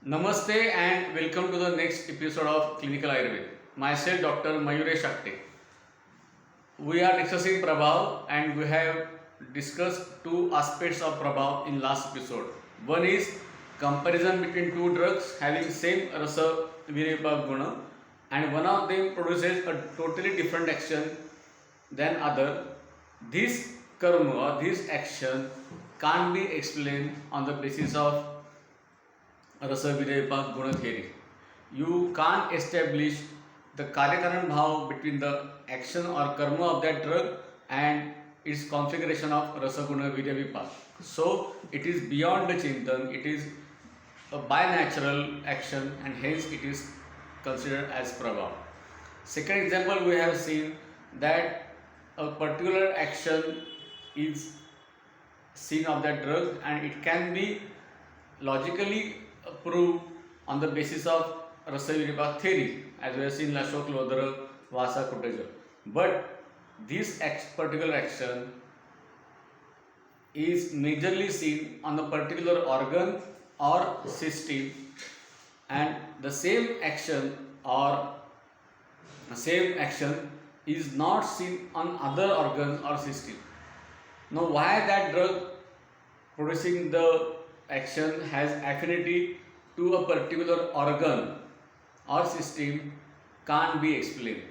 Namaste and welcome to the next episode of Clinical Ayurved. Myself, Dr. Mayuresh Agte. We are discussing Prabhav and we have discussed two aspects of Prabhav in last episode. One is comparison between two drugs having same rasa viribha guna and one of them produces a totally different action than other. This karma or this action can't be explained on the basis of rasa viribha guna theory. You can't establish the Karyakaran bhav between the action or karma of that drug and its configuration of rasaguna virya vipak. So it is beyond the chintan, it is a binatural action and hence it is considered as prabhav. Second example, we have seen that a particular action is seen of that drug and it can be logically proved on the basis of rasa viribha theory as we have seen Lashok, Lodara, Vasa, Koteja. But this particular action is majorly seen on the particular organ or system, and the same action or the same action is not seen on other organs or system. Now, why that drug producing the action has affinity to a particular organ or system can't be explained.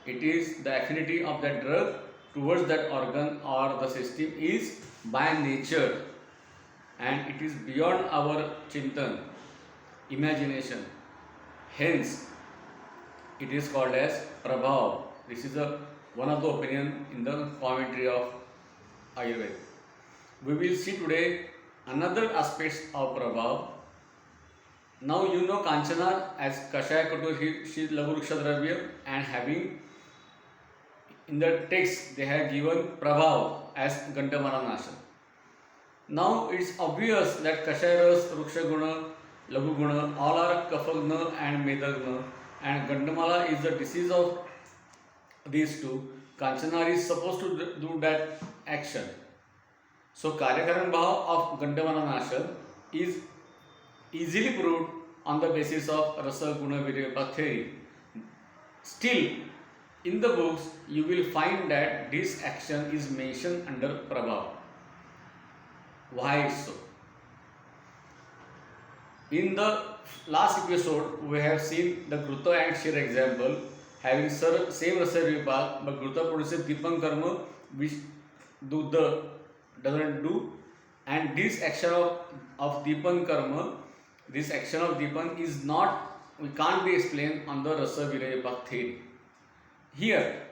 It is the affinity of that drug towards that organ or the system is by nature and it is beyond our chintan, imagination. Hence, it is called as prabhav. This is one of the opinion in the commentary of Ayurveda. We will see today another aspects of prabhav. Now you know Kanchana as Kashaya Katu, she is Laghu Dravya, and having in the text they have given Prabhav as Gandhamala Nasha. Now it's obvious that Kashaya Ras, Ruksha Guna, Laghu Guna all are Kafagna and Medagna, and Gandhamala is the disease of these two. Kanchana is supposed to do that action. So Karyakaran Bhav of Gandhamala Nasha is easily proved on the basis of rasa guna virya theory. Still, in the books, you will find that this action is mentioned under prabhav. Why so? In the last episode, we have seen the Gruta and Shira example having same rasa vipak, but Gruta produces Dipan karma which Dudha doesn't do, and this action of Dipan karma, this action of Dipan is not, we can't be explained on the rasa virya vipak theory. Here,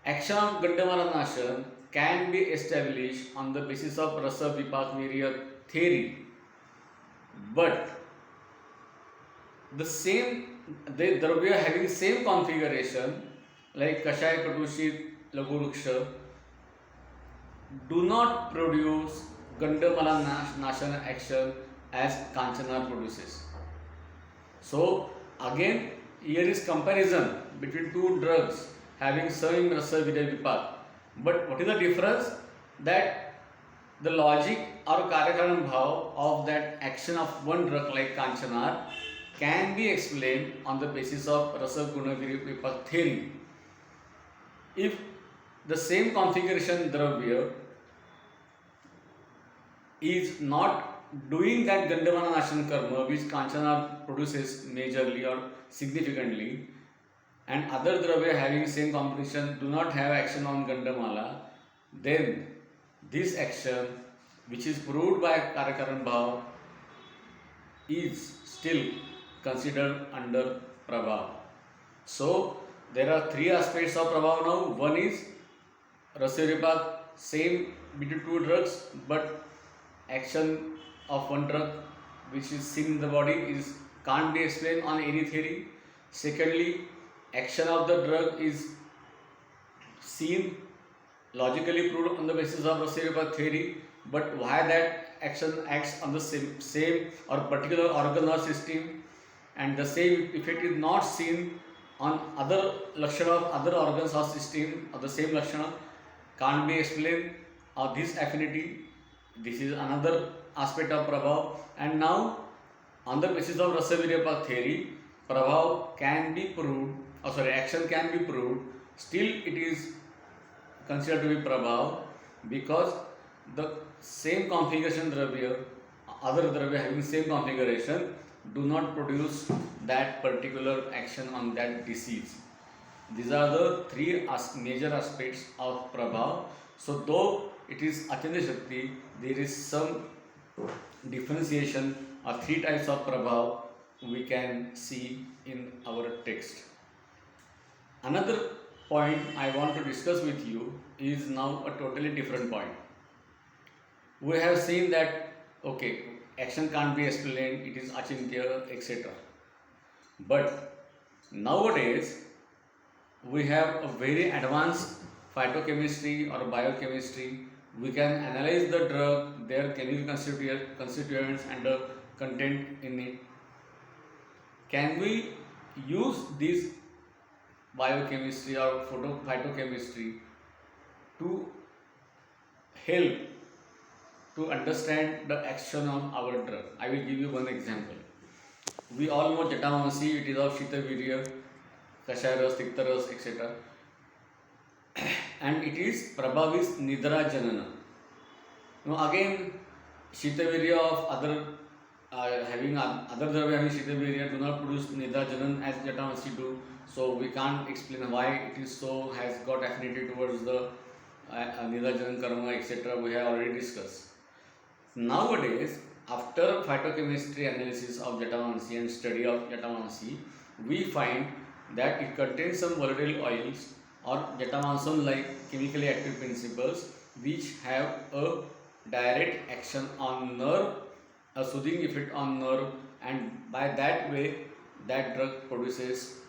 action of Gandhamala Nasha can be established on the basis of rasa vipak virya theory, but the dravya having same configuration like Kashaya Katushit Laghu do not produce Gandhamala Nasha action as Kanchana produces. So again here is comparison between two drugs having same rasa virya vipak. But what is the difference? That the logic or karyakaran bhav of that action of one drug like Kanchana can be explained on the basis of rasa guna virya vipak theory. If the same configuration dravya is not doing that Gandhamala Nashan karma which Kanchana produces majorly or significantly, and other dravya having same composition do not have action on Gandhamala, then this action which is proved by Karyakaran Bhav is still considered under Prabhav. So there are three aspects of Prabhav now. One is rasa vipak, same between two drugs, but action of one drug which is seen in the body is can't be explained on any theory. Secondly, action of the drug is seen logically proved on the basis of rasa vipak theory, but why that action acts on the same or particular organ or system and the same effect is not seen on other lakshana of other organs or system of the same lakshana can't be explained, or this affinity. This is another aspect of prabhav. And now on the basis of Rasa-Virya theory, Prabhav can be proved, action can be proved, still it is considered to be Prabhav because the same configuration Dravya, other Dravya having same configuration, do not produce that particular action on that disease. These are the three major aspects of Prabhav. So, though it is Achanta Shakti, there is some differentiation or three types of Prabhav we can see in our text. Another point I want to discuss with you is now a totally different point. We have seen that, okay, action can't be explained, it is Achintya, etc. But nowadays, we have a very advanced phytochemistry or biochemistry. We can analyze the drug, their chemical constituents and the content in it. Can we use this biochemistry or phytochemistry to help to understand the action of our drug? I will give you one example. We all know Jatamansi, it is of Shita Virya, Kashayaras, Tiktaras, etc. And it is Prabhavis Nidra Janana. Now again, Shita Virya of other having other Dravya having Shita Virya do not produce Nidra Janan as Jatamansi do. So we can't explain why it is so, has got affinity towards the Nidra Janan Karma, etc. We have already discussed. Nowadays, after phytochemistry analysis of Jatamansi and study of Jatamansi, we find that it contains some volatile oils or Jatamanson like chemically active principles which have a direct action on nerve, a soothing effect on nerve, and by that way that drug produces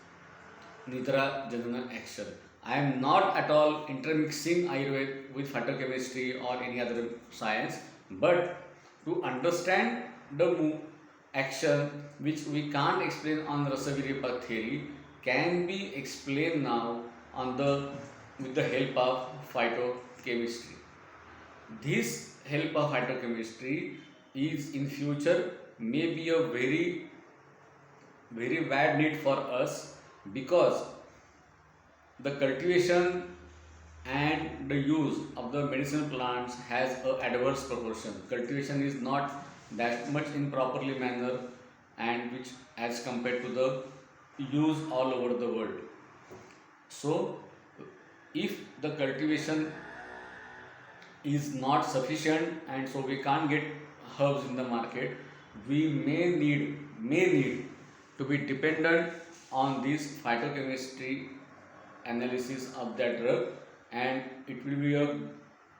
Nidra Janana action. I am not at all intermixing Ayurveda with phytochemistry or any other science, but to understand the action which we can't explain on Rasa-Virya theory can be explained now with the help of phytochemistry. This help of phytochemistry is in future may be a very bad need for us because the cultivation and the use of the medicinal plants has a adverse proportion. Cultivation is not that much in properly manner and which as compared to the use all over the world. So if the cultivation is not sufficient and so we can't get herbs in the market, we may need to be dependent on this phytochemistry analysis of that drug, and it will be a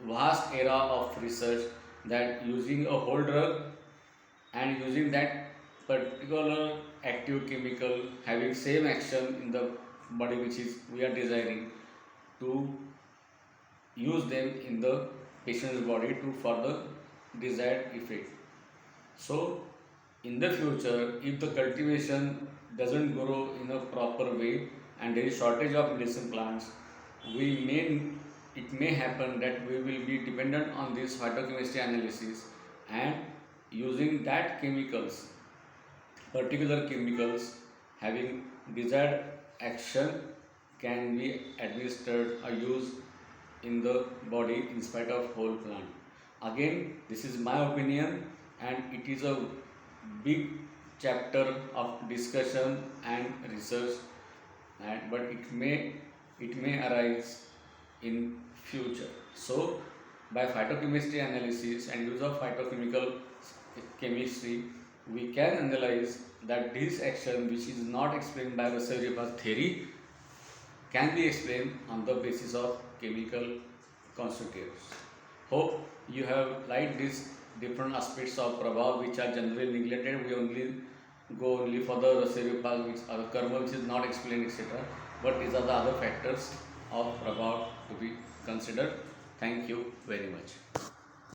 vast era of research that using a whole drug and using that particular active chemical having same action in the body which is we are desiring to use them in the patient's body to for the desired effect. So in the future, if the cultivation doesn't grow in a proper way and there is shortage of medicine plants, it may happen that we will be dependent on this phytochemistry analysis, and using that particular chemicals having desired action can be administered or used in the body in spite of whole plant. Again, this is my opinion and it is a big chapter of discussion and research, but it may arise in future. So by phytochemistry analysis and use of phytochemical chemistry, we can analyze that this action which is not explained by the Rasa-Virya theory can be explained on the basis of chemical constituents. Hope you have liked these different aspects of Prabhav which are generally neglected. We go only for the Rasa-Virya which are the karma which is not explained, etc. But these are the other factors of Prabhav to be considered. Thank you very much.